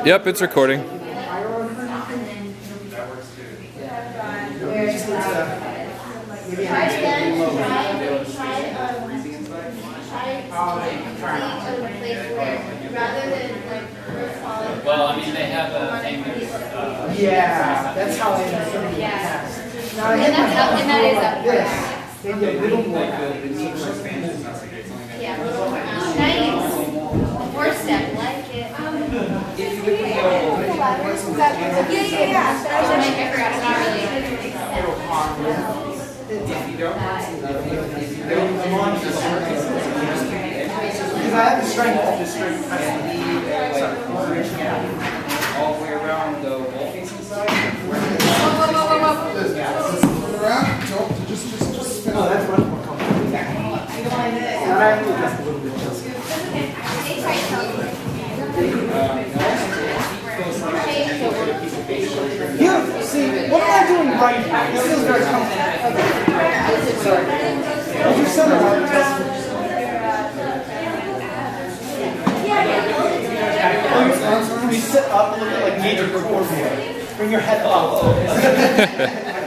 Yep, it's recording. Well, I mean, they have a famous. Yeah, that's how I understood it. Yeah. Now, I And that's up, and that is up. this. Maybe a little more. Yeah. Nice. Four step, like it. Yeah. I forgot, it's not really. Because I have the strength to just straight All the way around the wall facing side. Oh, that's much more comfortable. And I actually just a little bit just. Yeah, see, what am I doing right now? This feels very comfortable. Sorry. What's your center line? You sit up a little bit like major core. Bring your head up.